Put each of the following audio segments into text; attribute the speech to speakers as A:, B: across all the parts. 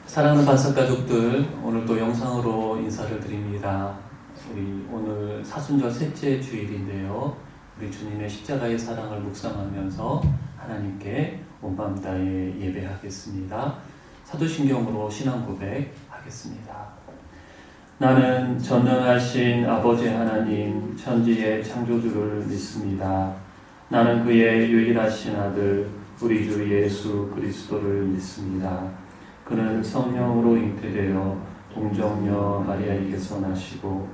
A: 사랑하는 반석 가족들, 오늘 또 영상으로 인사를 드립니다. 우리 오늘 사순절 셋째 주일인데요. 우리 주님의 십자가의 사랑을 묵상하면서 하나님께 온 마음 다해 예배하겠습니다. 사도신경으로 신앙 고백하겠습니다. 나는 전능하신 아버지 하나님, 천지의 창조주를 믿습니다. 나는 그의 유일하신 아들, 우리 주 예수 그리스도를 믿습니다. 그는 성령으로 잉태되어 동정녀 마리아에게서 나시고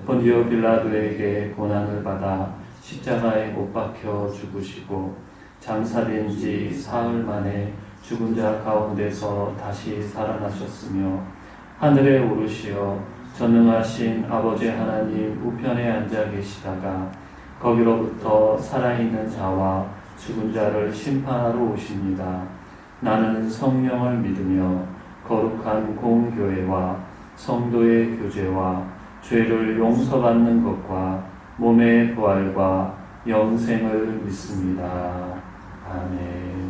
A: 본디오 빌라도에게 고난을 받아 십자가에 못 박혀 죽으시고 장사된 지 사흘 만에 죽은 자 가운데서 다시 살아나셨으며 하늘에 오르시어 전능하신 아버지 하나님 우편에 앉아 계시다가 거기로부터 살아있는 자와 죽은 자를 심판하러 오십니다. 나는 성령을 믿으며 거룩한 공교회와 성도의 교제와 죄를 용서받는 것과 몸의 부활과 영생을 믿습니다. 아멘.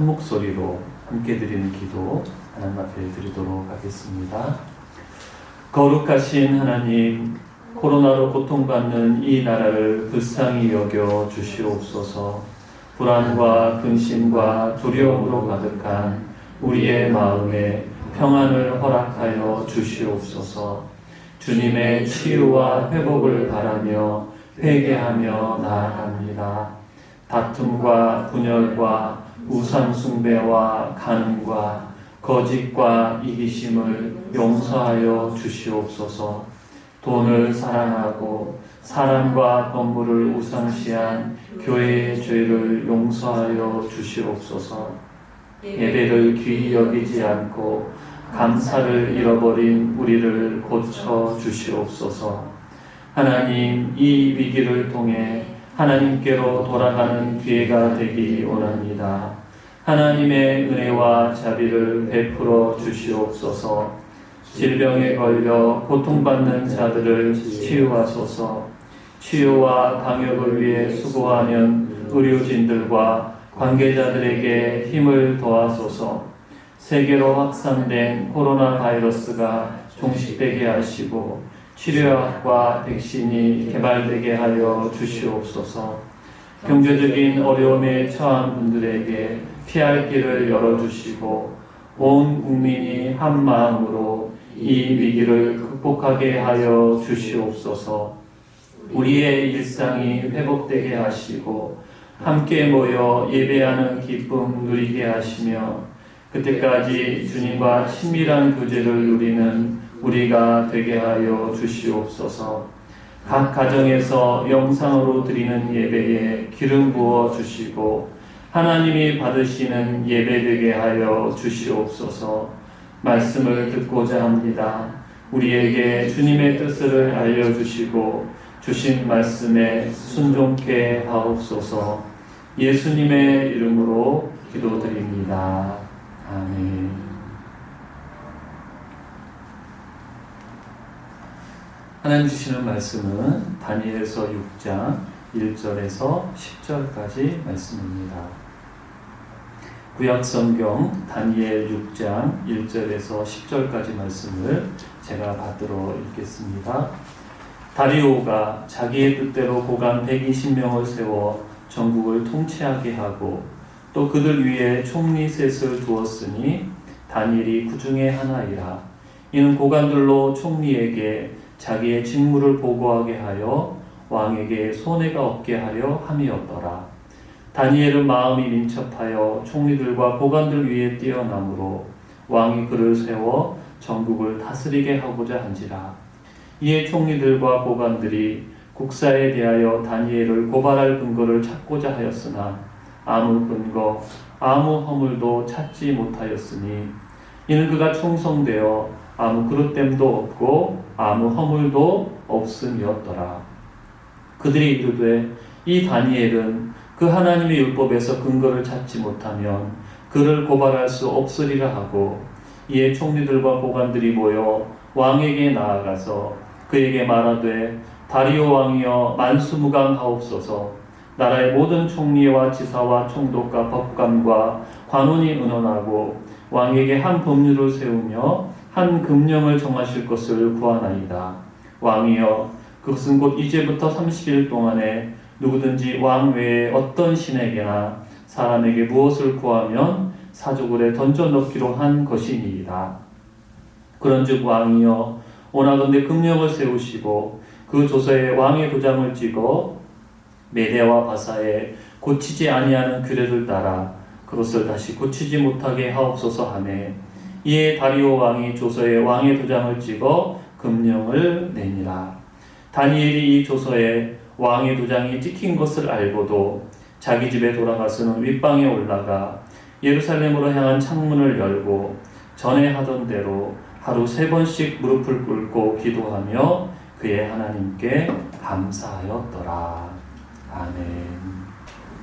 A: 한 목소리로 함께 드리는 기도 하나님 앞에 드리도록 하겠습니다. 거룩하신 하나님, 코로나로 고통받는 이 나라를 불쌍히 여겨 주시옵소서. 불안과 근심과 두려움으로 가득한 우리의 마음에 평안을 허락하여 주시옵소서. 주님의 치유와 회복을 바라며 회개하며 나아갑니다. 다툼과 분열과 우상숭배와 간음과 거짓과 이기심을 용서하여 주시옵소서. 돈을 사랑하고 사람과 건물을 우상시한 교회의 죄를 용서하여 주시옵소서. 예배를 귀히 여기지 않고 감사를 잃어버린 우리를 고쳐 주시옵소서. 하나님, 이 위기를 통해 하나님께로 돌아가는 기회가 되기 원합니다. 하나님의 은혜와 자비를 베풀어 주시옵소서. 질병에 걸려 고통받는 자들을 치유하소서. 치유와 방역을 위해 수고하는 의료진들과 관계자들에게 힘을 더하소서. 세계로 확산된 코로나 바이러스가 종식되게 하시고 치료약과 백신이 개발되게 하여 주시옵소서. 경제적인 어려움에 처한 분들에게 피할 길을 열어주시고 온 국민이 한 마음으로 이 위기를 극복하게 하여 주시옵소서. 우리의 일상이 회복되게 하시고 함께 모여 예배하는 기쁨 누리게 하시며 그때까지 주님과 친밀한 교제를 누리는 우리가 되게 하여 주시옵소서. 각 가정에서 영상으로 드리는 예배에 기름 부어 주시고 하나님이 받으시는 예배 되게 하여 주시옵소서. 말씀을 듣고자 합니다. 우리에게 주님의 뜻을 알려주시고 주신 말씀에 순종케 하옵소서. 예수님의 이름으로 기도드립니다. 아멘. 하나님 주시는 말씀은 다니엘서 6장 1절에서 10절까지 말씀입니다. 구약성경 다니엘 6장 1절에서 10절까지 말씀을 제가 받들어 읽겠습니다. 다리오가 자기의 뜻대로 고관 120명을 세워 전국을 통치하게 하고 또 그들 위에 총리 셋을 두었으니 다니엘이 그 중에 하나이라. 이는 고관들로 총리에게 자기의 직무를 보고하게 하여 왕에게 손해가 없게 하려 함이었더라. 다니엘은 마음이 민첩하여 총리들과 고관들 위에 뛰어나므로 왕이 그를 세워 전국을 다스리게 하고자 한지라. 이에 총리들과 고관들이 국사에 대하여 다니엘을 고발할 근거를 찾고자 하였으나 아무 근거, 아무 허물도 찾지 못하였으니 이는 그가 충성되어 아무 그릇됨도 없고 아무 허물도 없음이었더라. 그들이 이르되 이 다니엘은 그 하나님의 율법에서 근거를 찾지 못하면 그를 고발할 수 없으리라 하고 이에 총리들과 고관들이 모여 왕에게 나아가서 그에게 말하되 다리오 왕이여 만수무강하옵소서. 나라의 모든 총리와 지사와 총독과 법관과 관원이 의논하고 왕에게 한 법률을 세우며 한 금령을 정하실 것을 구하나이다. 왕이여 그것은 곧 이제부터 30일 동안에 누구든지 왕 외에 어떤 신에게나 사람에게 무엇을 구하면 사족을에 던져넣기로 한 것이니이다. 그런즉 왕이여 오나건대 금령을 세우시고 그 조서에 왕의 도장을 찍어 메대와 바사에 고치지 아니하는 규례를 따라 그것을 다시 고치지 못하게 하옵소서 하매 이에 다리오 왕이 조서에 왕의 도장을 찍어 금령을 내니라. 다니엘이 이 조서에 왕의 도장이 찍힌 것을 알고도 자기 집에 돌아가서는 윗방에 올라가 예루살렘으로 향한 창문을 열고 전에 하던 대로 하루 3번씩 무릎을 꿇고 기도하며 그의 하나님께 감사하였더라. 아멘.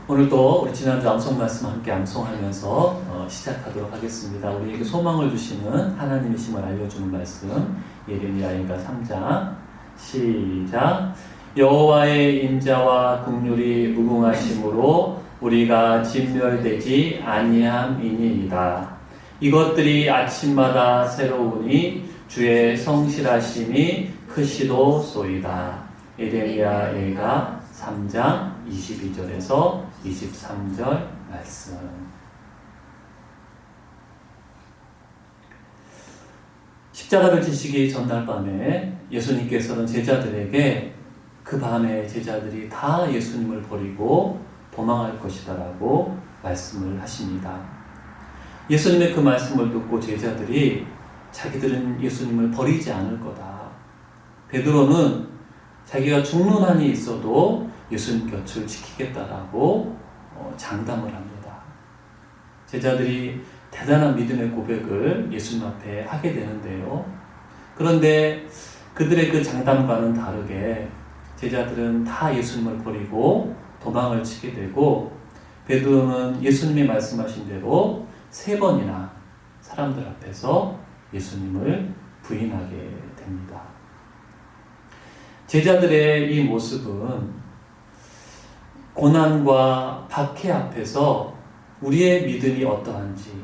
A: 오늘도 우리 지난주 암송 말씀 함께 암송하면서 시작하도록 하겠습니다. 우리에게 소망을 주시는 하나님이심을 알려주는 말씀 예레미야인가 3장 시작. 여호와의 인자와 긍휼이 무궁하심으로 우리가 진멸되지 아니함이니이다. 이것들이 아침마다 새로우니 주의 성실하심이 크시도소이다. 예레미야 예가 3장 22절에서 23절 말씀. 십자가를 지시기 전날 밤에 예수님께서는 제자들에게 그 밤에 제자들이 다 예수님을 버리고 도망할 것이다라고 말씀을 하십니다. 예수님의 그 말씀을 듣고 제자들이 자기들은 예수님을 버리지 않을 거다. 베드로는 자기가 죽는 한이 있어도 예수님 곁을 지키겠다라고 장담을 합니다. 제자들이 대단한 믿음의 고백을 예수님 앞에 하게 되는데요. 그런데 그들의 그 장담과는 다르게 제자들은 다 예수님을 버리고 도망을 치게 되고 베드로는 예수님이 말씀하신 대로 3번이나 사람들 앞에서 예수님을 부인하게 됩니다. 제자들의 이 모습은 고난과 박해 앞에서 우리의 믿음이 어떠한지,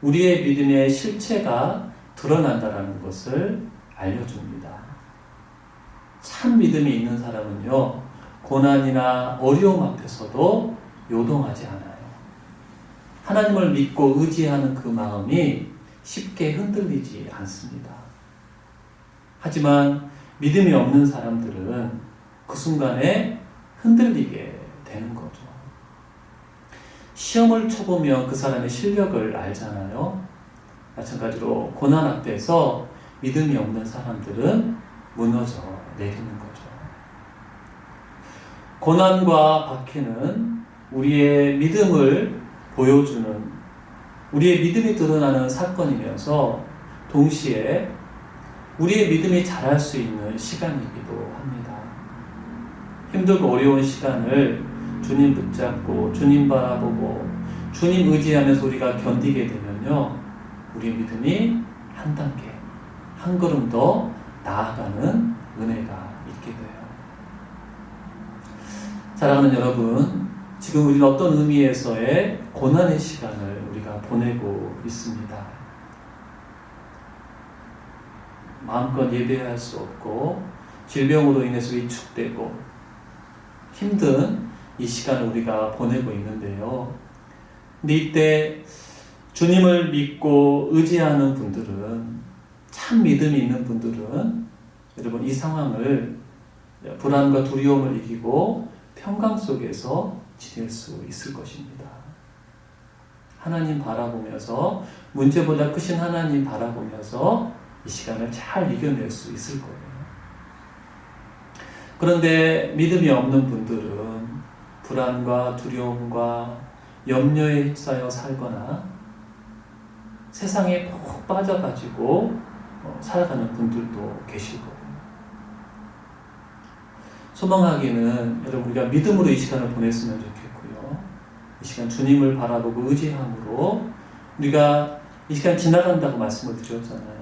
A: 우리의 믿음의 실체가 드러난다는 것을 알려줍니다. 참 믿음이 있는 사람은요, 고난이나 어려움 앞에서도 요동하지 않아요. 하나님을 믿고 의지하는 그 마음이 쉽게 흔들리지 않습니다. 하지만 믿음이 없는 사람들은 그 순간에 흔들리게 되는 거죠. 시험을 쳐보면 그 사람의 실력을 알잖아요. 마찬가지로 고난 앞에서 믿음이 없는 사람들은 무너져 내리는 거죠. 고난과 박해는 우리의 믿음을 보여주는, 우리의 믿음이 드러나는 사건이면서 동시에 우리의 믿음이 자랄 수 있는 시간이기도 합니다. 힘들고 어려운 시간을 주님 붙잡고 주님 바라보고 주님 의지하면서 우리가 견디게 되면요, 우리의 믿음이 한 단계, 한 걸음 더 나아가는 은혜가 있게 돼요. 사랑하는 여러분, 지금 우리는 어떤 의미에서의 고난의 시간을 우리가 보내고 있습니다. 마음껏 예배할 수 없고 질병으로 인해서 위축되고 힘든 이 시간을 우리가 보내고 있는데요. 근데 이때 주님을 믿고 의지하는 분들은, 참 믿음이 있는 분들은 여러분 이 상황을 불안과 두려움을 이기고 평강 속에서 지낼 수 있을 것입니다. 하나님 바라보면서, 문제보다 크신 하나님 바라보면서 이 시간을 잘 이겨낼 수 있을 거예요. 그런데 믿음이 없는 분들은 불안과 두려움과 염려에 휩싸여 살거나 세상에 푹 빠져가지고 살아가는 분들도 계실 거예요. 소망하기는 여러분 우리가 믿음으로 이 시간을 보냈으면 좋겠고요. 이 시간 주님을 바라보고 의지함으로 우리가 이 시간 지나간다고 말씀을 드렸잖아요.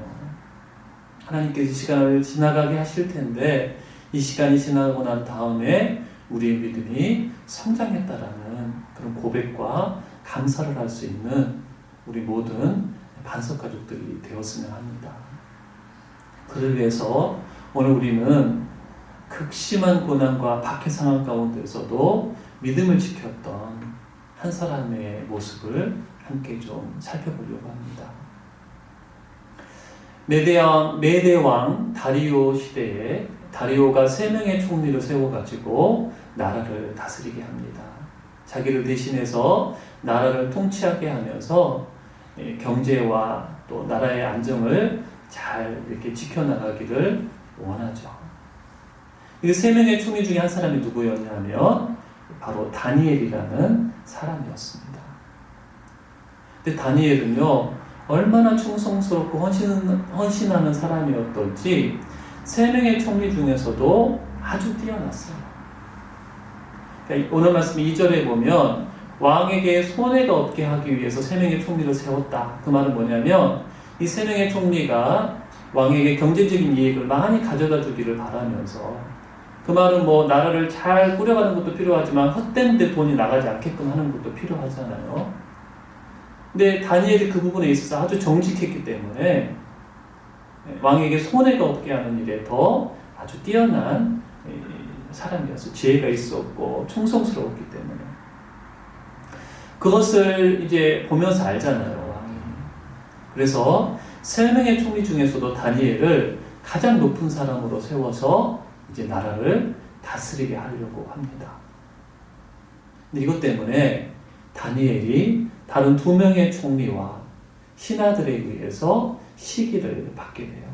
A: 하나님께서 이 시간을 지나가게 하실 텐데 이 시간이 지나고 난 다음에 우리의 믿음이 성장했다라는 그런 고백과 감사를 할 수 있는 우리 모든 반석가족들이 되었으면 합니다. 그를 위해서 오늘 우리는 극심한 고난과 박해 상황 가운데서도 믿음을 지켰던 한 사람의 모습을 함께 좀 살펴보려고 합니다. 메대 왕 다리오 시대에 다리오가 3명의 총리를 세워가지고 나라를 다스리게 합니다. 자기를 대신해서 나라를 통치하게 하면서 경제와 또 나라의 안정을 잘 이렇게 지켜나가기를 원하죠. 이 3명의 총리 중에 한 사람이 누구였냐면 바로 다니엘이라는 사람이었습니다. 근데 다니엘은요, 얼마나 충성스럽고 헌신하는 사람이었던지 3명의 총리 중에서도 아주 뛰어났어요. 그러니까 오늘 말씀 2절에 보면 왕에게 손해가 없게 하기 위해서 3명의 총리를 세웠다. 그 말은 뭐냐면 이 3명의 총리가 왕에게 경제적인 이익을 많이 가져다 주기를 바라면서 그 말은 뭐 나라를 잘 꾸려가는 것도 필요하지만 헛된 데 돈이 나가지 않게끔 하는 것도 필요하잖아요. 근데 다니엘이 그 부분에 있어서 아주 정직했기 때문에 왕에게 손해가 없게 하는 일에 더 아주 뛰어난 사람이어서 지혜가 있었고 충성스러웠기 때문에 그것을 이제 보면서 알잖아요, 왕이. 그래서 3명의 총리 중에서도 다니엘을 가장 높은 사람으로 세워서 이제 나라를 다스리게 하려고 합니다. 근데 이것 때문에 다니엘이 다른 2명의 총리와 신하들에 의해서 시기를 받게 돼요.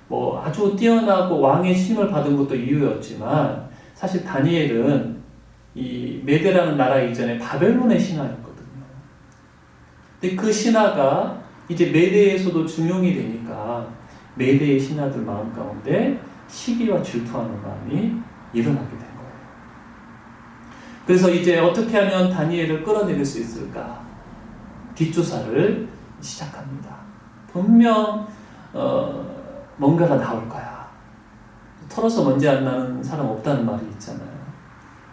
A: 뭐 아주 뛰어나고 왕의 신을 받은 것도 이유였지만 사실 다니엘은 이 메대라는 나라 이전에 바벨론의 신하였거든요. 근데 그 신하가 이제 메대에서도 중용이 되니까 메대의 신하들 마음 가운데 시기와 질투하는 마음이 일어나게 된 거예요. 그래서 이제 어떻게 하면 다니엘을 끌어내릴 수 있을까? 뒷조사를 시작합니다. 분명 뭔가가 나올 거야. 털어서 먼지 안 나는 사람 없다는 말이 있잖아요.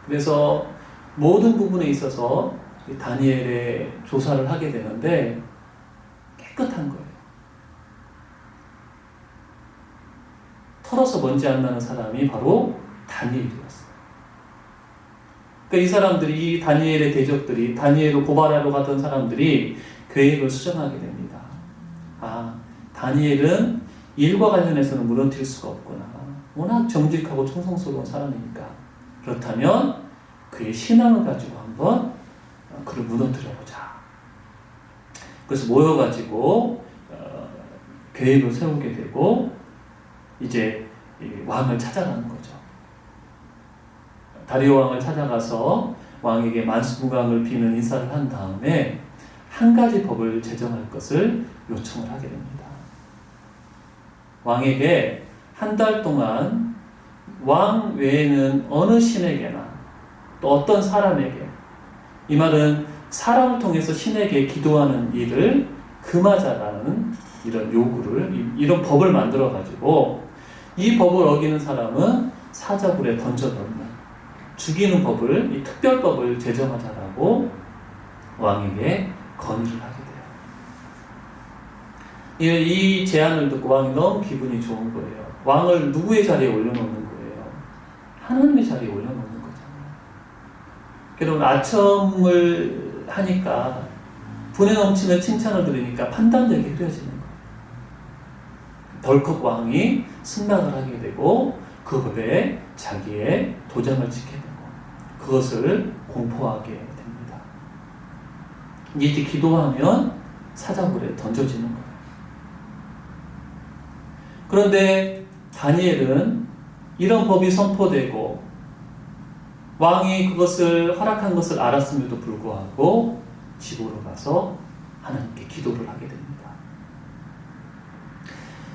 A: 그래서 모든 부분에 있어서 다니엘의 조사를 하게 되는데 깨끗한 거예요. 털어서 먼지 안 나는 사람이 바로 다니엘이었어요. 그러니까 이 사람들이, 이 다니엘의 대적들이, 다니엘을 고발하러 갔던 사람들이 계획을 수정하게 됩니다. 아, 다니엘은 일과 관련해서는 무너뜨릴 수가 없구나. 워낙 정직하고 충성스러운 사람이니까. 그렇다면 그의 신앙을 가지고 한번 그를 무너뜨려보자. 그래서 모여가지고 계획을 세우게 되고 이제 왕을 찾아가는 거죠. 다리오 왕을 찾아가서 왕에게 만수무강을 비는 인사를 한 다음에 한 가지 법을 제정할 것을 요청을 하게 됩니다. 왕에게 한 달 동안 왕 외에는 어느 신에게나 또 어떤 사람에게, 이 말은 사람을 통해서 신에게 기도하는 일을 금하자라는 이런 요구를, 이런 법을 만들어 가지고 이 법을 어기는 사람은 사자굴에 던져넣는, 죽이는 법을, 이 특별법을 제정하자라고 왕에게 건의를 하게 돼요. 이 제안을 듣고 왕이 너무 기분이 좋은 거예요. 왕을 누구의 자리에 올려놓는 거예요? 하나님의 자리에 올려놓는 거잖아요. 여러분, 아첨을 하니까 분에 넘치는 칭찬을 들으니까 판단력이 흐려지는 거예요. 덜컥 왕이 승낙을 하게 되고 그 법에 자기의 도장을 찍게 되고 그것을 공포하게 됩니다. 이제 기도하면 사자굴에 던져지는 거예요. 그런데 다니엘은 이런 법이 선포되고 왕이 그것을 허락한 것을 알았음에도 불구하고 집으로 가서 하나님께 기도를 하게 됩니다.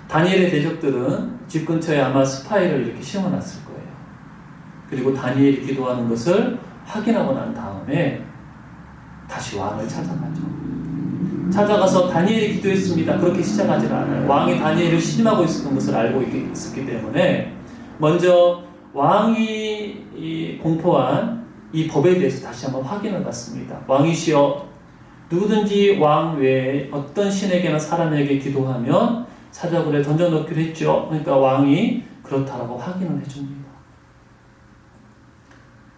A: 다니엘의 대적들은 집 근처에 아마 스파이를 이렇게 심어놨을 거예요. 그리고 다니엘이 기도하는 것을 확인하고 난 다음에 다시 왕을 찾아가죠. 찾아가서 다니엘이 기도했습니다. 그렇게 시작하지 않아요. 왕이 다니엘을 신임하고 있었던 것을 알고 있었기 때문에 먼저 왕이 공포한 이 법에 대해서 다시 한번 확인을 받습니다. 왕이시여, 누구든지 왕 외에 어떤 신에게나 사람에게 기도하면 사자굴에 던져넣기로 했죠. 그러니까 왕이 그렇다라고 확인을 해줍니다.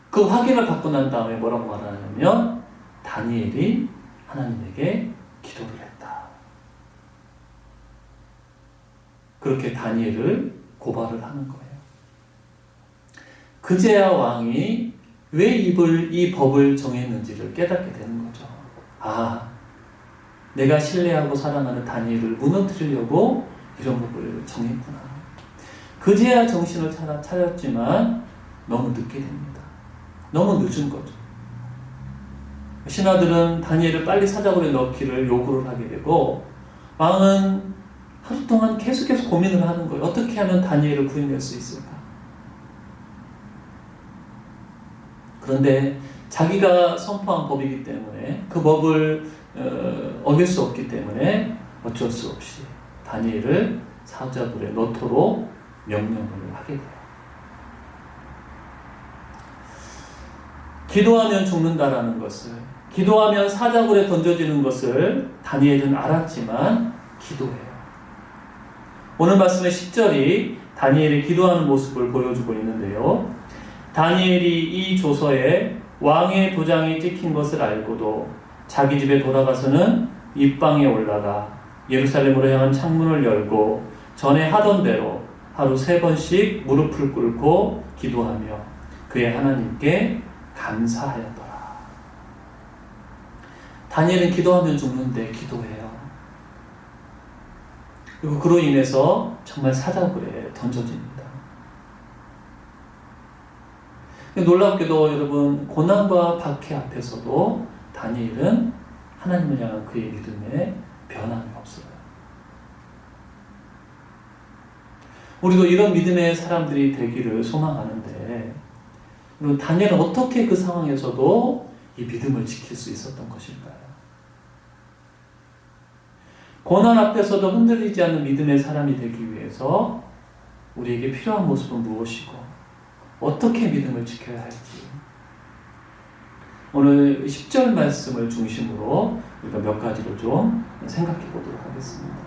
A: 그 확인을 받고 난 다음에 뭐라고 말하냐면 다니엘이 하나님에게 기도를 했다. 그렇게 다니엘을 고발을 하는 거예요. 그제야 왕이 왜 이 법을 정했는지를 깨닫게 되는 거죠. 아, 내가 신뢰하고 사랑하는 다니엘을 무너뜨리려고 이런 법을 정했구나. 그제야 정신을 차렸지만 너무 늦게 됩니다. 너무 늦은 거죠. 신하들은 다니엘을 빨리 사자굴에 넣기를 요구를 하게 되고 왕은 하루 동안 계속 고민을 하는 거예요. 어떻게 하면 다니엘을 구해낼 수 있을까? 그런데 자기가 선포한 법이기 때문에 그 법을 어길 수 없기 때문에 어쩔 수 없이 다니엘을 사자굴에 넣도록 명령을 하게 돼요. 기도하면 죽는다라는 것을, 기도하면 사자굴에 던져지는 것을 다니엘은 알았지만 기도해요. 오늘 말씀의 10절이 다니엘이 기도하는 모습을 보여주고 있는데요. 다니엘이 이 조서에 왕의 도장이 찍힌 것을 알고도 자기 집에 돌아가서는 윗방에 올라가 예루살렘으로 향한 창문을 열고 전에 하던 대로 하루 3번씩 무릎을 꿇고 기도하며 그의 하나님께 감사하였더라. 다니엘은 기도하면 죽는데 기도해요. 그리고 그로 인해서 정말 사자굴에 던져집니다. 놀랍게도 여러분, 고난과 박해 앞에서도 다니엘은 하나님을 향한 그의 믿음에 변함이 없어요. 우리도 이런 믿음의 사람들이 되기를 소망하는데, 다니엘은 어떻게 그 상황에서도 이 믿음을 지킬 수 있었던 것일까요? 고난 앞에서도 흔들리지 않는 믿음의 사람이 되기 위해서 우리에게 필요한 모습은 무엇이고 어떻게 믿음을 지켜야 할지, 오늘 10절 말씀을 중심으로 우리가 몇 가지를 좀 생각해 보도록 하겠습니다.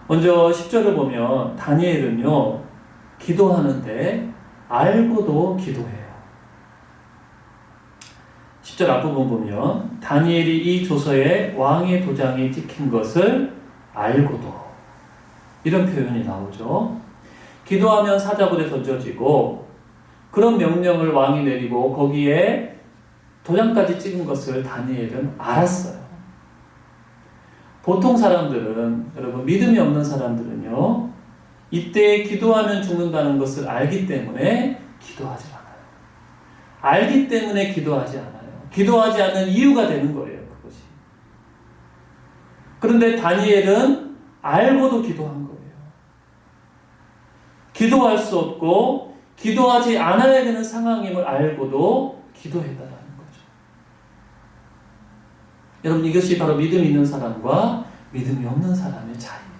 A: 먼저 10절을 보면 다니엘은요, 기도하는데 알고도 기도해요. 10절 앞부분 보면 다니엘이 이 조서에 왕의 도장이 찍힌 것을 알고도, 이런 표현이 나오죠. 기도하면 사자굴에 던져지고 그런 명령을 왕이 내리고 거기에 도장까지 찍은 것을 다니엘은 알았어요. 보통 사람들은, 여러분, 믿음이 없는 사람들은요, 이때 기도하면 죽는다는 것을 알기 때문에 기도하지 않아요. 알기 때문에 기도하지 않아요. 기도하지 않는 이유가 되는 거예요, 그것이. 그런데 다니엘은 알고도 기도한 거예요. 기도할 수 없고 기도하지 않아야 되는 상황임을 알고도 기도했다라는 거죠. 여러분, 이것이 바로 믿음이 있는 사람과 믿음이 없는 사람의 차이예요.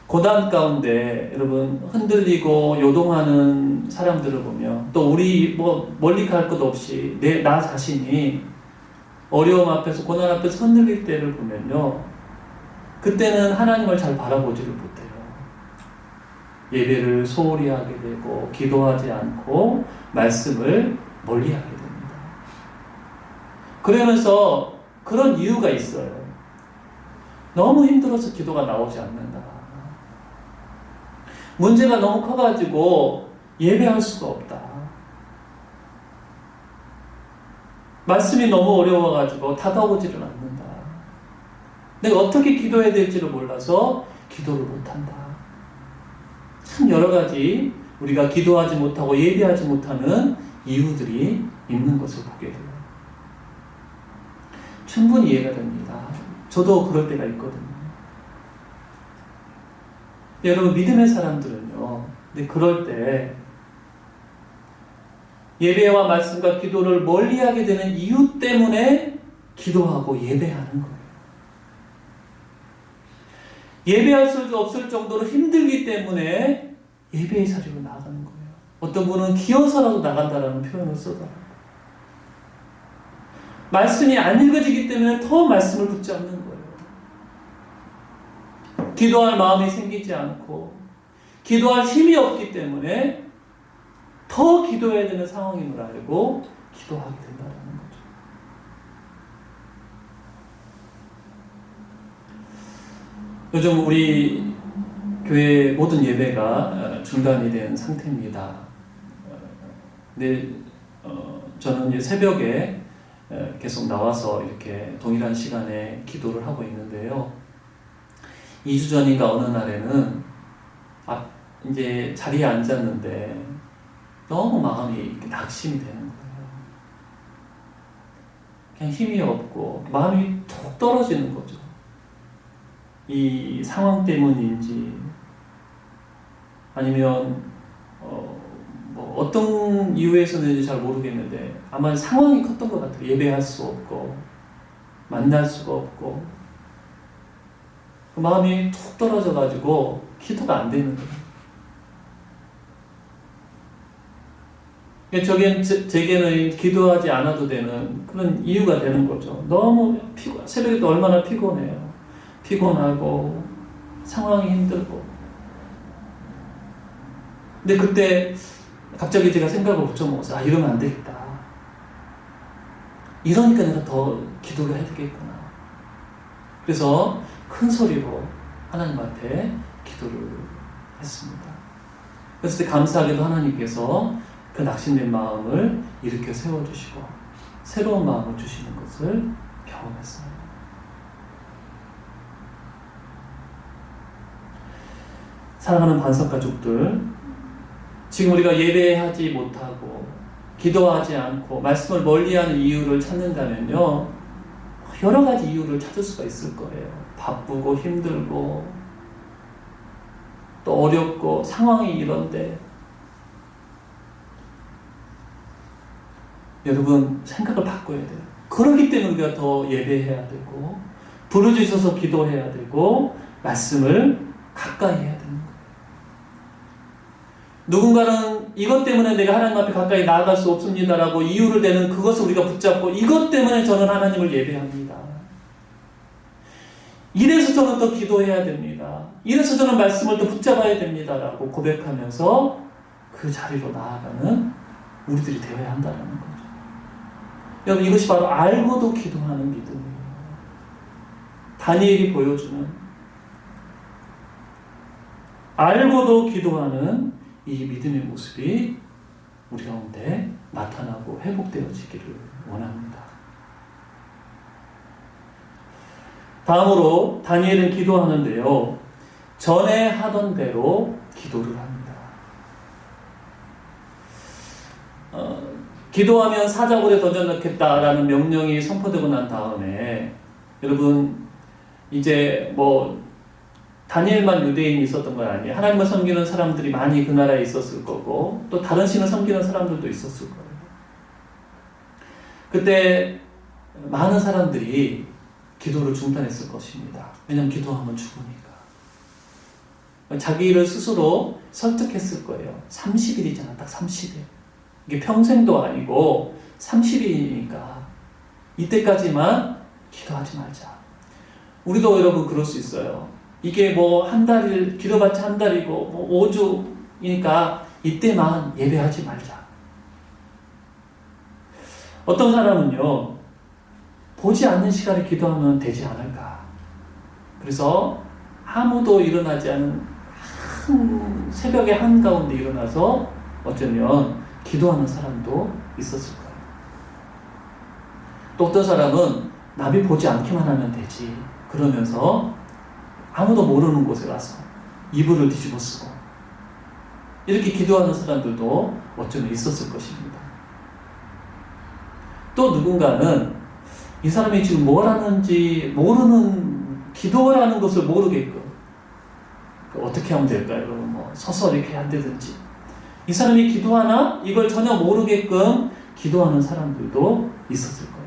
A: 고난 가운데 여러분 흔들리고 요동하는 사람들을 보면, 또 우리 멀리 갈 것 없이 나 자신이 어려움 앞에서, 고난 앞에서 흔들릴 때를 보면요, 그때는 하나님을 잘 바라보지를 못해요. 예배를 소홀히 하게 되고 기도하지 않고 말씀을 멀리하게 됩니다. 그러면서 그런 이유가 있어요. 너무 힘들어서 기도가 나오지 않는다. 문제가 너무 커가지고 예배할 수가 없다. 말씀이 너무 어려워가지고 다가오지를 않는다. 내가 어떻게 기도해야 될지를 몰라서 기도를 못한다. 참 여러 가지 우리가 기도하지 못하고 예배하지 못하는 이유들이 있는 것을 보게 돼요. 충분히 이해가 됩니다. 저도 그럴 때가 있거든요. 여러분, 믿음의 사람들은요, 근데 그럴 때 예배와 말씀과 기도를 멀리하게 되는 이유 때문에 기도하고 예배하는 거예요. 예배할 수 없을 정도로 힘들기 때문에 예배의 자리로 나가는 거예요. 어떤 분은 기어서라도 나간다라는 표현을 쓰더라고요. 말씀이 안 읽어지기 때문에 더 말씀을 붙지 않는 거예요. 기도할 마음이 생기지 않고 기도할 힘이 없기 때문에 더 기도해야 되는 상황임을 알고 기도하게 된다는 거죠. 요즘 우리 교회 모든 예배가 중단이 된 상태입니다. 근데 저는 이제 새벽에 계속 나와서 이렇게 동일한 시간에 기도를 하고 있는데요. 2주 전인가 어느 날에는 이제 자리에 앉았는데 너무 마음이 낙심이 되는 거예요. 그냥 힘이 없고 마음이 툭 떨어지는 거죠. 이 상황 때문인지 아니면 어떤 이유에서는지 잘 모르겠는데 아마 상황이 컸던 것 같아요. 예배할 수 없고 만날 수가 없고 마음이 툭 떨어져가지고 기도가 안 되는 거예요. 제게는 기도하지 않아도 되는 그런 이유가 되는 거죠. 너무 새벽에도 얼마나 피곤해요. 피곤하고 상황이 힘들고. 근데 그때 갑자기 제가 생각을 붙여먹어서 이러면 안 되겠다. 이러니까 내가 더 기도를 해야 되겠구나. 그래서 큰 소리로 하나님 앞에 기도를 했습니다. 그랬을 때 감사하게도 하나님께서 그 낙심된 마음을 일으켜 세워주시고 새로운 마음을 주시는 것을 경험했어요. 사랑하는 반석가족들, 지금 우리가 예배하지 못하고 기도하지 않고 말씀을 멀리하는 이유를 찾는다면요, 여러 가지 이유를 찾을 수가 있을 거예요. 바쁘고 힘들고 또 어렵고 상황이 이런데, 여러분 생각을 바꿔야 돼요. 그렇기 때문에 우리가 더 예배해야 되고 부르짖어서 기도해야 되고 말씀을 가까이 해야 되는 거예요. 누군가는 이것 때문에 내가 하나님 앞에 가까이 나아갈 수 없습니다라고 이유를 대는 그것을 우리가 붙잡고 이것 때문에 저는 하나님을 예배합니다. 이래서 저는 더 기도해야 됩니다. 이래서 저는 말씀을 더 붙잡아야 됩니다라고 고백하면서 그 자리로 나아가는 우리들이 되어야 한다는 거죠. 여러분, 이것이 바로 알고도 기도하는 믿음이에요. 다니엘이 보여주는 알고도 기도하는 이 믿음의 모습이 우리 가운데 나타나고 회복되어지기를 원합니다. 다음으로 다니엘은 기도하는데요, 전에 하던 대로 기도를 합니다. 기도하면 사자굴에 던져넣겠다라는 명령이 선포되고 난 다음에, 여러분 이제 다니엘만 유대인이 있었던 건 아니에요. 하나님을 섬기는 사람들이 많이 그 나라에 있었을 거고 또 다른 신을 섬기는 사람들도 있었을 거예요. 그때 많은 사람들이 기도를 중단했을 것입니다. 왜냐하면 기도하면 죽으니까. 자기를 스스로 설득했을 거예요. 30일이잖아. 딱 30일. 이게 평생도 아니고 30일이니까 이때까지만 기도하지 말자. 우리도 여러분 그럴 수 있어요. 이게 한 달일, 기도받자 한 달이고 5주이니까 이때만 예배하지 말자. 어떤 사람은요, 보지 않는 시간에 기도하면 되지 않을까. 그래서 아무도 일어나지 않은 새벽의 한가운데 일어나서 어쩌면 기도하는 사람도 있었을 거예요. 또 어떤 사람은 남이 보지 않기만 하면 되지. 그러면서 아무도 모르는 곳에 가서 이불을 뒤집어 쓰고 이렇게 기도하는 사람들도 어쩌면 있었을 것입니다. 또 누군가는 이 사람이 지금 뭘 하는지 모르는, 기도라는 것을 모르게끔 어떻게 하면 될까요? 여러분, 서서 이렇게 한다든지, 이 사람이 기도하나? 이걸 전혀 모르게끔 기도하는 사람들도 있었을 거예요.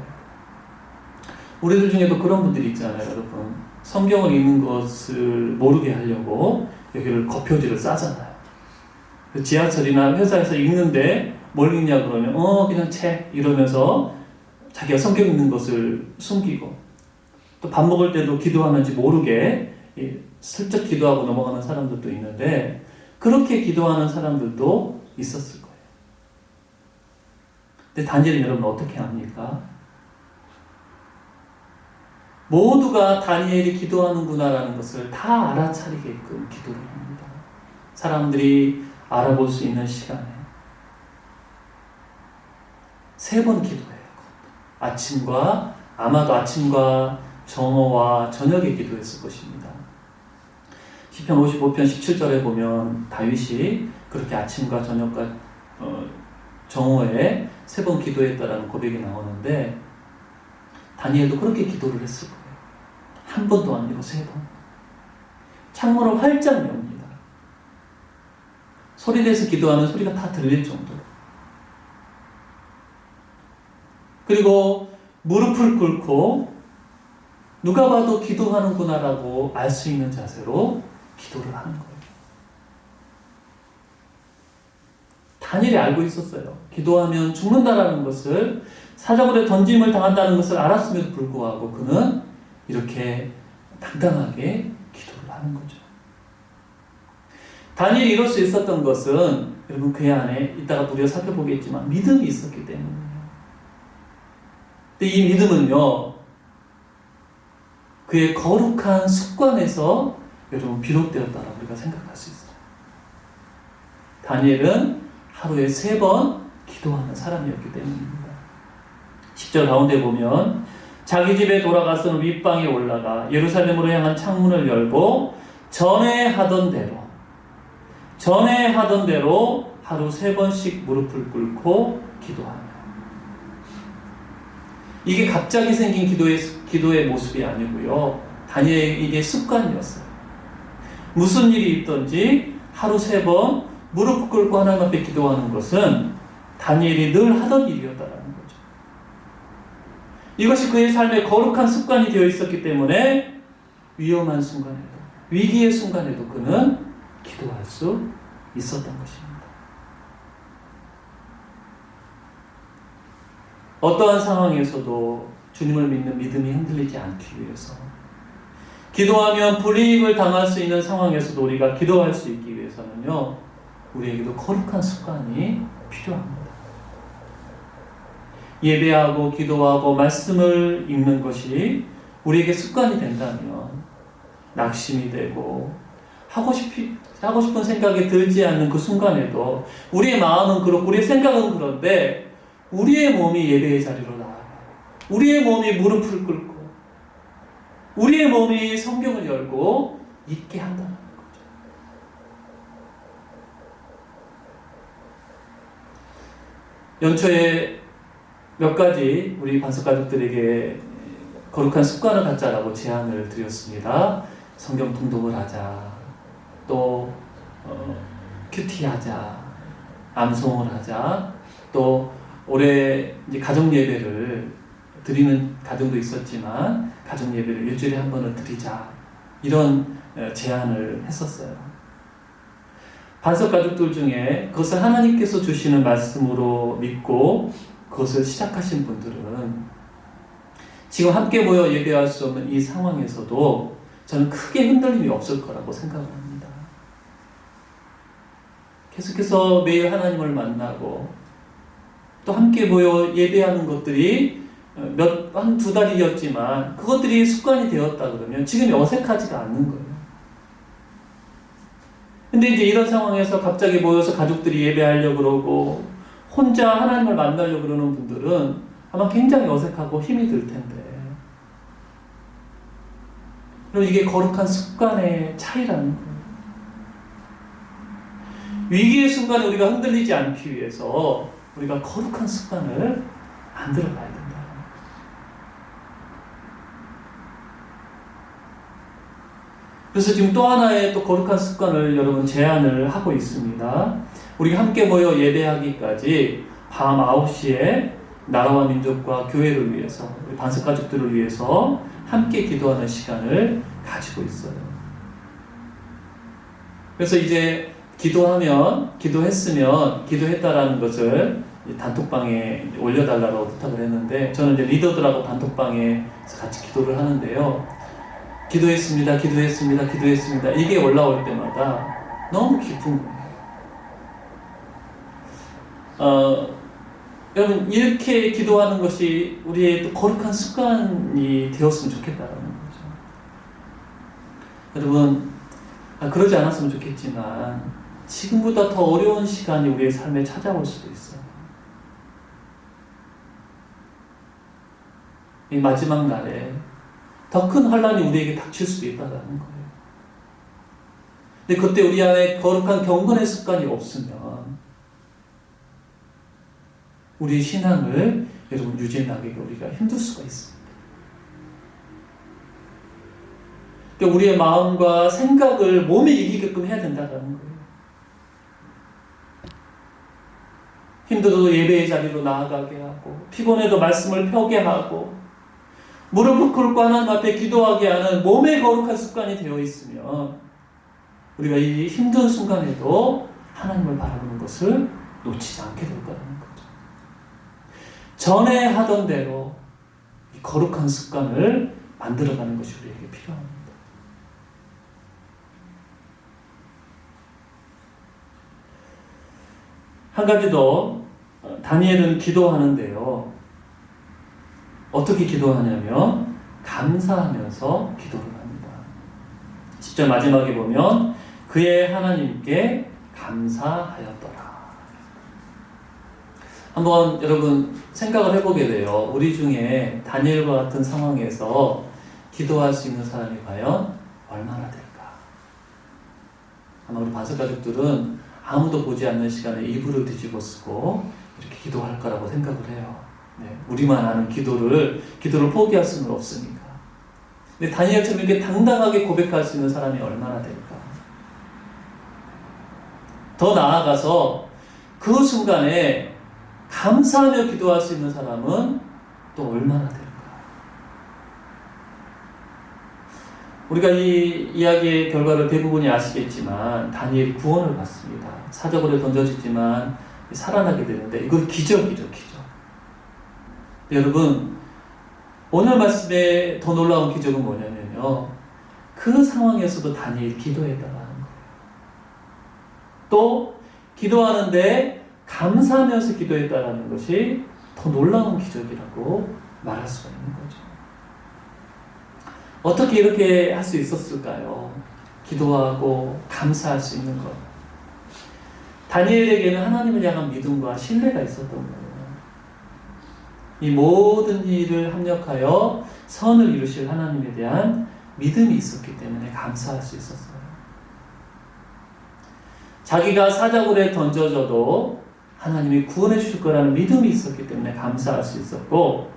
A: 우리들 중에도 그런 분들이 있잖아요, 여러분. 성경을 읽는 것을 모르게 하려고 여기를 겉표지를 싸잖아요. 지하철이나 회사에서 읽는데 뭘 읽냐 그러면 그냥 책 이러면서 자기가 성경 읽는 것을 숨기고, 또 밥 먹을 때도 기도하는지 모르게 슬쩍 기도하고 넘어가는 사람들도 있는데, 그렇게 기도하는 사람들도 있었을 거예요. 근데 다니엘은 여러분 어떻게 합니까? 모두가 다니엘이 기도하는구나라는 것을 다 알아차리게끔 기도를 합니다. 사람들이 알아볼 수 있는 시간에 3번 기도해요. 아마도 아침과 정오와 저녁에 기도했을 것입니다. 시편 55편 17절에 보면 다윗이 그렇게 아침과 저녁과 정오에 3번 기도했다라는 고백이 나오는데, 다니엘도 그렇게 기도를 했을 거예요. 한 번도 아니고 3번. 창문을 활짝 엽니다. 소리 내서 기도하는 소리가 다 들릴 정도로. 그리고 무릎을 꿇고 누가 봐도 기도하는구나라고 알 수 있는 자세로 기도를 하는 거예요. 다니엘이 알고 있었어요. 기도하면 죽는다라는 것을, 사자굴에 던짐을 당한다는 것을 알았음에도 불구하고 그는 이렇게 당당하게 기도를 하는 거죠. 다니엘이 이럴 수 있었던 것은 여러분 그의 안에 이따가 우리가 살펴보겠지만 믿음이 있었기 때문이에요. 근데 이 믿음은요, 그의 거룩한 습관에서 여러분 비롯되었다라고 우리가 생각할 수 있어요. 다니엘은 하루에 3번 기도하는 사람이었기 때문입니다. 10절 가운데 보면 자기 집에 돌아가서는 윗방에 올라가 예루살렘으로 향한 창문을 열고 전에 하던 대로 하루 3번씩 무릎을 꿇고 기도하며, 이게 갑자기 생긴 기도의 모습이 아니고요, 다니엘에게 습관이었어요. 무슨 일이 있든지 하루 3번 무릎 꿇고 하나님 앞에 기도하는 것은 다니엘이 늘 하던 일이었다라는 거죠. 이것이 그의 삶의 거룩한 습관이 되어 있었기 때문에 위험한 순간에도, 위기의 순간에도 그는 기도할 수 있었던 것입니다. 어떠한 상황에서도 주님을 믿는 믿음이 흔들리지 않기 위해서, 기도하면 불이익을 당할 수 있는 상황에서도 우리가 기도할 수 있기 위해서는요, 우리에게도 거룩한 습관이 필요합니다. 예배하고 기도하고 말씀을 읽는 것이 우리에게 습관이 된다면 낙심이 되고 하고 싶은 생각이 들지 않는 그 순간에도 우리의 마음은 그렇고 우리의 생각은 그런데 우리의 몸이 예배의 자리로 나아가요. 우리의 몸이 무릎을 꿇고 우리의 몸이 성경을 열고 있게 한다는 거죠. 연초에 몇 가지 우리 반석 가족들에게 거룩한 습관을 갖자라고 제안을 드렸습니다. 성경 통독을 하자, 또 큐티하자, 암송을 하자, 또 올해 이제 가정 예배를 드리는 가정도 있었지만 가정 예배를 일주일에 한 번은 드리자, 이런 제안을 했었어요. 반석 가족들 중에 그것을 하나님께서 주시는 말씀으로 믿고 그것을 시작하신 분들은 지금 함께 모여 예배할 수 없는 이 상황에서도 저는 크게 흔들림이 없을 거라고 생각을 합니다. 계속해서 매일 하나님을 만나고 또 함께 모여 예배하는 것들이 한두 달이었지만 그것들이 습관이 되었다 그러면 지금이 어색하지가 않는 거예요. 근데 이제 이런 상황에서 갑자기 모여서 가족들이 예배하려고 그러고 혼자 하나님을 만나려고 그러는 분들은 아마 굉장히 어색하고 힘이 들 텐데, 그럼 이게 거룩한 습관의 차이라는 거예요. 위기의 순간에 우리가 흔들리지 않기 위해서 우리가 거룩한 습관을 만들어 가야 된다. 그래서 지금 또 하나의 또 거룩한 습관을 여러분 제안을 하고 있습니다. 우리가 함께 모여 예배하기까지 밤 9시에 나라와 민족과 교회를 위해서, 우리 반석 가족들을 위해서 함께 기도하는 시간을 가지고 있어요. 그래서 이제 기도했다라는 것을 단톡방에 올려달라고 부탁을 했는데, 저는 이제 리더들하고 단톡방에서 같이 기도를 하는데요. 기도했습니다. 이게 올라올 때마다 너무 기쁜 거예요. 여러분, 이렇게 기도하는 것이 우리의 또 거룩한 습관이 되었으면 좋겠다는 거죠. 여러분, 그러지 않았으면 좋겠지만 지금보다 더 어려운 시간이 우리의 삶에 찾아올 수도 있어요. 이 마지막 날에 더 큰 환란이 우리에게 닥칠 수도 있다는 거예요. 근데 그때 우리 안에 거룩한 경건의 습관이 없으면 우리 신앙을 여러분 유지해나가기가 우리가 힘들 수가 있습니다. 그러니까 우리의 마음과 생각을 몸에 이기게끔 해야 된다는 거예요. 힘들어도 예배의 자리로 나아가게 하고, 피곤해도 말씀을 펴게 하고, 무릎을 꿇고 하나님 앞에 기도하게 하는 몸의 거룩한 습관이 되어 있으면 우리가 이 힘든 순간에도 하나님을 바라보는 것을 놓치지 않게 될 거라는 거죠. 전에 하던 대로 이 거룩한 습관을 만들어가는 것이 우리에게 필요합니다. 한 가지 더, 다니엘은 기도하는데요. 어떻게 기도하냐면 감사하면서 기도를 합니다. 10절 마지막에 보면 그의 하나님께 감사하였더라. 한번 여러분 생각을 해보게 돼요. 우리 중에 다니엘과 같은 상황에서 기도할 수 있는 사람이 과연 얼마나 될까? 아마 우리 반석가족들은 아무도 보지 않는 시간에 이불을 뒤집어 쓰고 이렇게 기도할 거라고 생각을 해요. 네, 우리만 아는 기도를 포기할 수는 없으니까. 근데 다니엘처럼 이렇게 당당하게 고백할 수 있는 사람이 얼마나 될까? 더 나아가서 그 순간에 감사하며 기도할 수 있는 사람은 또 얼마나 될까? 우리가 이 이야기의 결과를 대부분이 아시겠지만 다니엘이 구원을 받습니다. 사자굴에 던져지지만 살아나게 되는데 이건 기적이죠, 기적. 여러분, 오늘 말씀에 더 놀라운 기적은 뭐냐면요, 그 상황에서도 다니엘이 기도했다라는 거예요. 또 기도하는데 감사하면서 기도했다라는 것이 더 놀라운 기적이라고 말할 수가 있는 거죠. 어떻게 이렇게 할 수 있었을까요? 기도하고 감사할 수 있는 것. 다니엘에게는 하나님을 향한 믿음과 신뢰가 있었던 거예요. 이 모든 일을 합력하여 선을 이루실 하나님에 대한 믿음이 있었기 때문에 감사할 수 있었어요. 자기가 사자굴에 던져져도 하나님이 구원해 주실 거라는 믿음이 있었기 때문에 감사할 수 있었고,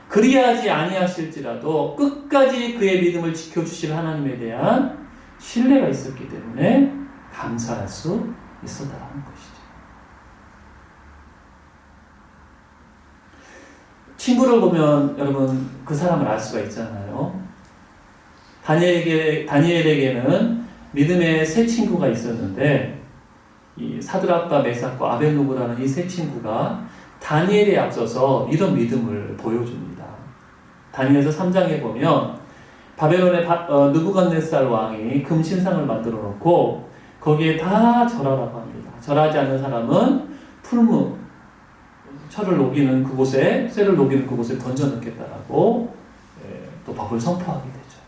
A: 그리하지 아니하실지라도 끝까지 그의 믿음을 지켜주실 하나님에 대한 신뢰가 있었기 때문에 감사할 수 있었다는 것이죠. 친구를 보면 여러분 그 사람을 알 수가 있잖아요. 다니엘에게는 믿음의 세 친구가 있었는데, 이 사드락과 메삭과 아벳노고라는 이 세 친구가 다니엘에 앞서서 이런 믿음을 보여줍니다. 다니엘서 3장에 보면 바벨론의 느부갓네살 왕이 금신상을 만들어 놓고 거기에 다 절하라고 합니다. 절하지 않는 사람은 풀무, 철을 녹이는 그곳에, 쇠를 녹이는 그곳에 던져 넣겠다라고 또 법을 선포하게 되죠.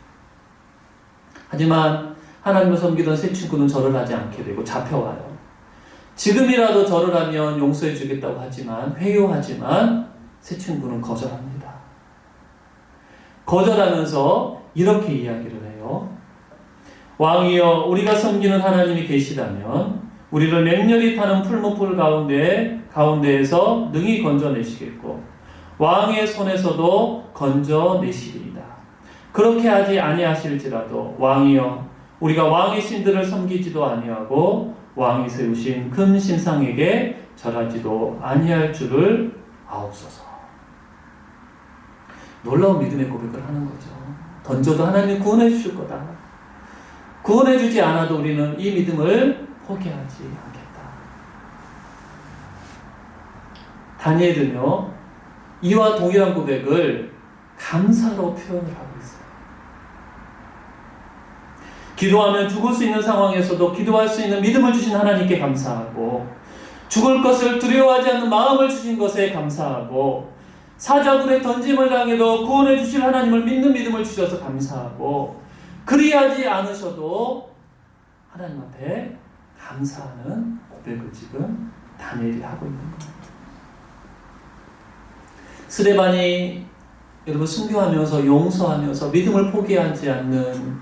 A: 하지만 하나님을 섬기던 세 친구는 절을 하지 않게 되고 잡혀와요. 지금이라도 절을 하면 용서해 주겠다고 하지만, 회유하지만 세 친구는 거절합니다. 거절하면서 이렇게 이야기를 해요. 왕이여, 우리가 섬기는 하나님이 계시다면 우리를 맹렬히 타는 풀무불 가운데에서 능히 건져내시겠고 왕의 손에서도 건져내시리이다. 그렇게 하지 아니하실지라도 왕이여, 우리가 왕의 신들을 섬기지도 아니하고 왕이 세우신 큰 신상에게 절하지도 아니할 줄을 아옵소서. 놀라운 믿음의 고백을 하는 거죠. 던져도 하나님이 구원해 주실 거다. 구원해 주지 않아도 우리는 이 믿음을 포기하지 않겠다. 다니엘은요, 이와 동일한 고백을 감사로 표현을 하고 있어요. 기도하면 죽을 수 있는 상황에서도 기도할 수 있는 믿음을 주신 하나님께 감사하고, 죽을 것을 두려워하지 않는 마음을 주신 것에 감사하고, 사자굴에 던짐을 당해도 구원해 주실 하나님을 믿는 믿음을 주셔서 감사하고, 그리하지 않으셔도 하나님 앞에 감사하는 고백을 지금 다니엘이 하고 있는 겁니다. 스데반이 여러분 순교하면서 용서하면서 믿음을 포기하지 않는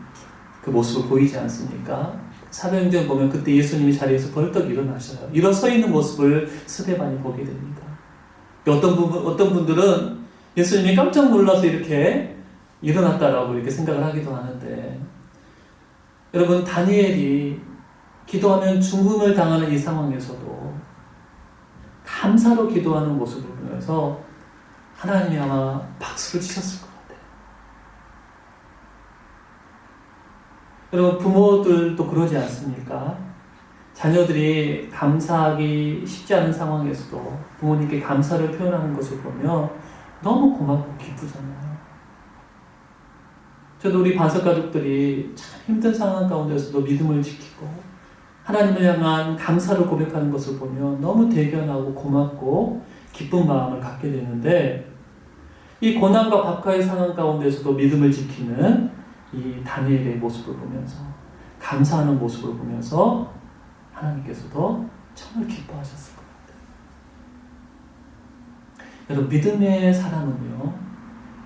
A: 그 모습을 보이지 않습니까? 사도행전 보면 그때 예수님이 자리에서 벌떡 일어나셔요. 일어서 있는 모습을 스데반이 보게 됩니다. 어떤 분들은 예수님이 깜짝 놀라서 이렇게 일어났다라고 이렇게 생각을 하기도 하는데, 여러분 다니엘이 기도하면 죽음을 당하는 이 상황에서도 감사로 기도하는 모습을 보면서 하나님이 아마 박수를 치셨을 것 같아요. 여러분 부모들도 그러지 않습니까? 자녀들이 감사하기 쉽지 않은 상황에서도 부모님께 감사를 표현하는 것을 보면 너무 고맙고 기쁘잖아요. 저도 우리 반석 가족들이 참 힘든 상황 가운데서도 믿음을 지키고 하나님을 향한 감사를 고백하는 것을 보면 너무 대견하고 고맙고 기쁜 마음을 갖게 되는데, 이 고난과 박하의 상황 가운데서도 믿음을 지키는 이 다니엘의 모습을 보면서, 감사하는 모습을 보면서 하나님께서도 정말 기뻐하셨을 것 같아요. 여러분, 믿음의 사람은요,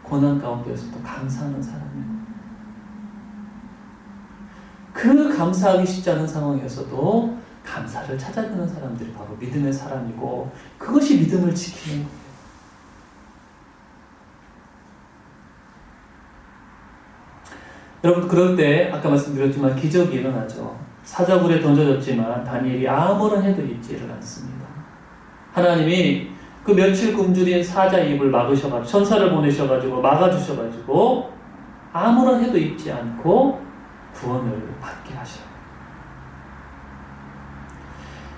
A: 고난 가운데서도 감사하는 사람이에요. 그 감사하기 쉽지 않은 상황에서도 감사를 찾아내는 사람들이 바로 믿음의 사람이고, 그것이 믿음을 지키는 거예요. 여러분, 그럴 때 아까 말씀드렸지만 기적이 일어나죠. 사자굴에 던져졌지만 다니엘이 아무런 해도 입지를 않습니다. 하나님이 그 며칠 굶주린 사자 입을 막으셔가지고, 천사를 보내셔가지고 막아주셔가지고 아무런 해도 입지 않고 구원을 받게 하셔요.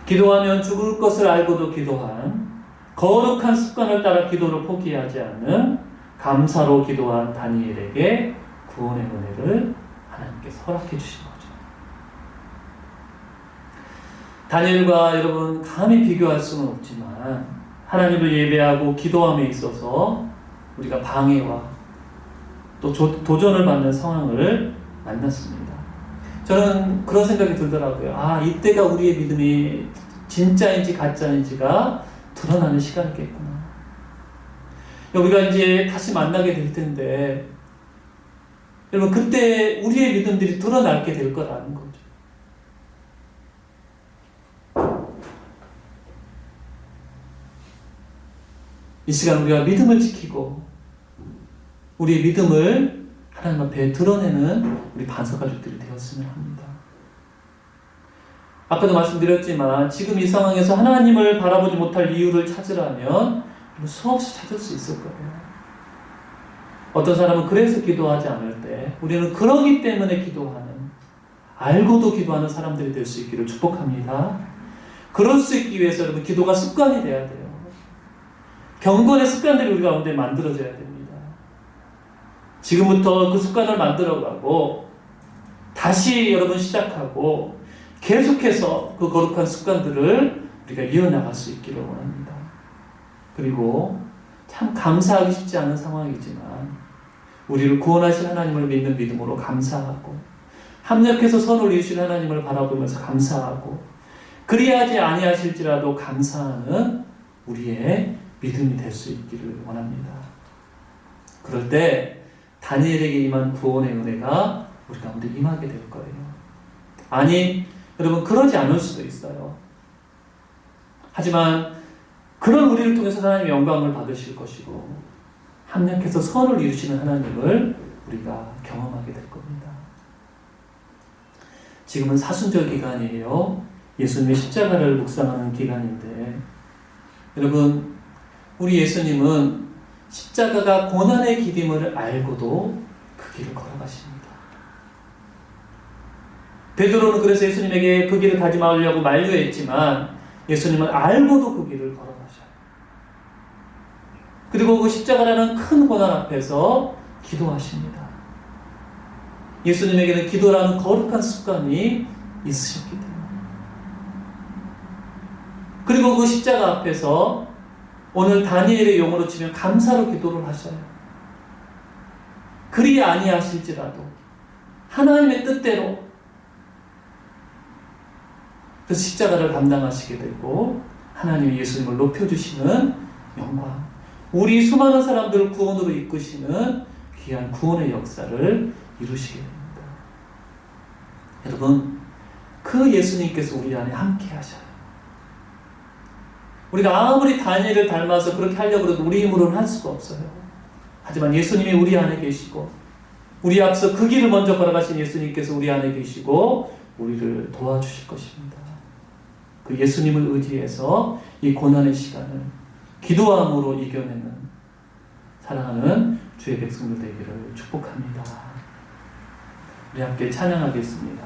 A: 기도하면 죽을 것을 알고도 기도한, 거룩한 습관을 따라 기도를 포기하지 않는 감사로 기도한 다니엘에게 구원의 은혜를 하나님께서 허락해 주신 거죠. 다니엘과 여러분 감히 비교할 수는 없지만, 하나님을 예배하고 기도함에 있어서 우리가 방해와 또 도전을 받는 상황을 만났습니다. 저는 그런 생각이 들더라고요. 아, 이때가 우리의 믿음이 진짜인지 가짜인지가 드러나는 시간이겠구나. 우리가 이제 다시 만나게 될 텐데, 여러분, 그때 우리의 믿음들이 드러나게 될 거라는 거죠. 이 시간 우리가 믿음을 지키고 우리의 믿음을 하나님 앞에 드러내는 우리 반석 가족들이 되었으면 합니다. 아까도 말씀드렸지만 지금 이 상황에서 하나님을 바라보지 못할 이유를 찾으라면 수없이 찾을 수 있을 거예요. 어떤 사람은 그래서 기도하지 않을 때, 우리는 그러기 때문에 기도하는, 알고도 기도하는 사람들이 될 수 있기를 축복합니다. 그럴 수 있기 위해서 여러분, 기도가 습관이 돼야 돼요. 경건의 습관들이 우리 가운데 만들어져야 됩니다. 지금부터 그 습관을 만들어가고 다시 여러분 시작하고 계속해서 그 거룩한 습관들을 우리가 이어나갈 수 있기를 원합니다. 그리고 참 감사하기 쉽지 않은 상황이지만 우리를 구원하신 하나님을 믿는 믿음으로 감사하고, 합력해서 선을 이루신 하나님을 바라보면서 감사하고, 그리하지 아니하실지라도 감사하는 우리의 믿음이 될 수 있기를 원합니다. 그럴 때 다니엘에게 임한 구원의 은혜가 우리 가운데 임하게 될 거예요. 아니, 여러분, 그러지 않을 수도 있어요. 하지만 그런 우리를 통해서 하나님의 영광을 받으실 것이고, 합력해서 선을 이루시는 하나님을 우리가 경험하게 될 겁니다. 지금은 사순절 기간이에요. 예수님의 십자가를 묵상하는 기간인데, 여러분, 우리 예수님은 십자가가 고난의 길임을 알고도 그 길을 걸어가십니다. 베드로는 그래서 예수님에게 그 길을 가지 말려고 만류했지만 예수님은 알고도 그 길을 걸어가셔요. 그리고 그 십자가라는 큰 고난 앞에서 기도하십니다. 예수님에게는 기도라는 거룩한 습관이 있으셨기 때문에. 그리고 그 십자가 앞에서 오늘 다니엘의 용어로 치면 감사로 기도를 하셔요. 그리 아니하실지라도 하나님의 뜻대로 그 십자가를 감당하시게 되고 하나님이 예수님을 높여주시는 영광, 우리 수많은 사람들을 구원으로 이끄시는 귀한 구원의 역사를 이루시게 됩니다. 여러분, 그 예수님께서 우리 안에 함께 하셔요. 우리가 아무리 다니엘을 닮아서 그렇게 하려고 해도 우리 힘으로는 할 수가 없어요. 하지만 예수님이 우리 안에 계시고, 우리 앞서 그 길을 먼저 걸어가신 예수님께서 우리 안에 계시고 우리를 도와주실 것입니다. 그 예수님을 의지해서 이 고난의 시간을 기도함으로 이겨내는 사랑하는 주의 백성들 되기를 축복합니다. 우리 함께 찬양하겠습니다.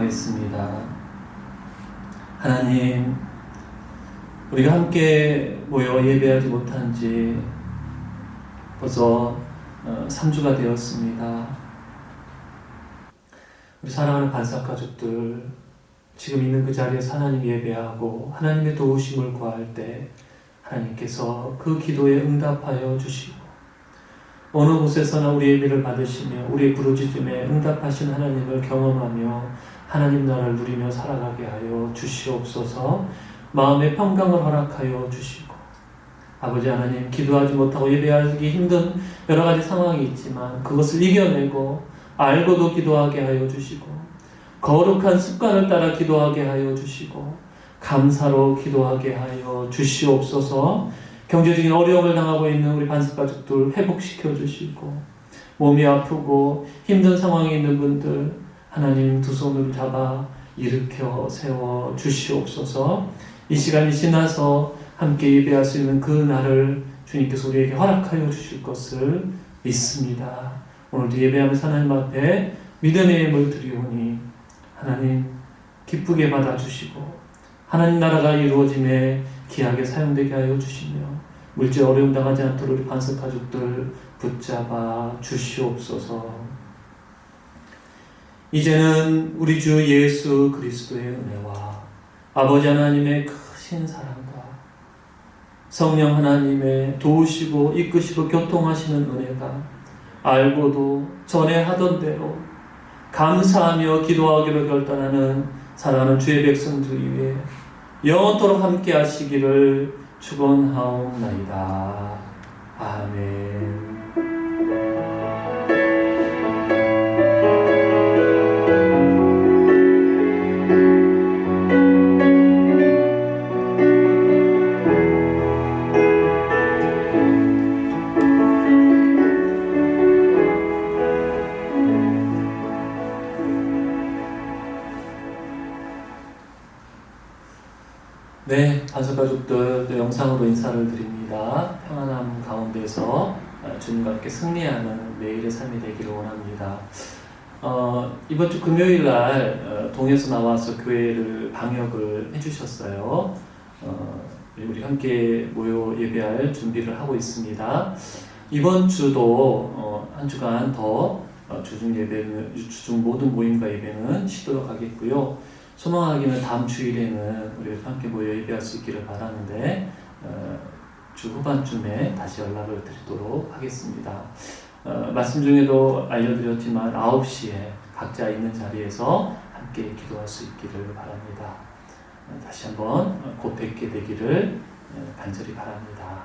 A: 기도하겠습니다. 하나님, 우리가 함께 모여 예배하지 못한 지 벌써 3주가 되었습니다. 우리 사랑하는 반삭가족들, 지금 있는 그 자리에서 하나님 예배하고 하나님의 도우심을 구할 때 하나님께서 그 기도에 응답하여 주시고, 어느 곳에서나 우리 예배를 받으시며 우리의 부르짖음에 응답하신 하나님을 경험하며 하나님 나라를 누리며 살아가게 하여 주시옵소서. 마음의 평강을 허락하여 주시고, 아버지 하나님, 기도하지 못하고 예배하기 힘든 여러 가지 상황이 있지만 그것을 이겨내고 알고도 기도하게 하여 주시고, 거룩한 습관을 따라 기도하게 하여 주시고, 감사로 기도하게 하여 주시옵소서. 경제적인 어려움을 당하고 있는 우리 반석가족들 회복시켜 주시고, 몸이 아프고 힘든 상황에 있는 분들 하나님 두 손을 잡아 일으켜 세워 주시옵소서. 이 시간이 지나서 함께 예배할 수 있는 그 날을 주님께서 우리에게 허락하여 주실 것을 믿습니다. 오늘도 예배하면서 하나님 앞에 믿음의 예물 드리오니 하나님 기쁘게 받아주시고 하나님 나라가 이루어짐에 귀하게 사용되게 하여 주시며 물질 어려움 당하지 않도록 우리 반석가족들 붙잡아 주시옵소서. 이제는 우리 주 예수 그리스도의 은혜와 아버지 하나님의 크신 사랑과 성령 하나님의 도우시고 이끄시고 교통하시는 은혜가 알고도 전에 하던 대로 감사하며 기도하기로 결단하는 사랑하는 주의 백성들 위해 영원토록 함께 하시기를 축원하옵나이다. 아멘. 네, 반석가족들 영상으로 인사를 드립니다. 평안함 가운데서 주님과 함께 승리하는 매일의 삶이 되기를 원합니다. 이번 주 금요일 날 동에서 나와서 교회를 방역을 해주셨어요. 우리 함께 모여 예배할 준비를 하고 있습니다. 이번 주도 한 주간 더 주중 모든 모임과 예배는 쉬도록 하겠고요. 소망하기는 다음 주일에는 우리 함께 모여 예배할 수 있기를 바라는데 주 후반쯤에 다시 연락을 드리도록 하겠습니다. 말씀 중에도 알려드렸지만 9시에 각자 있는 자리에서 함께 기도할 수 있기를 바랍니다. 다시 한번 곧 뵙게 되기를 간절히 바랍니다.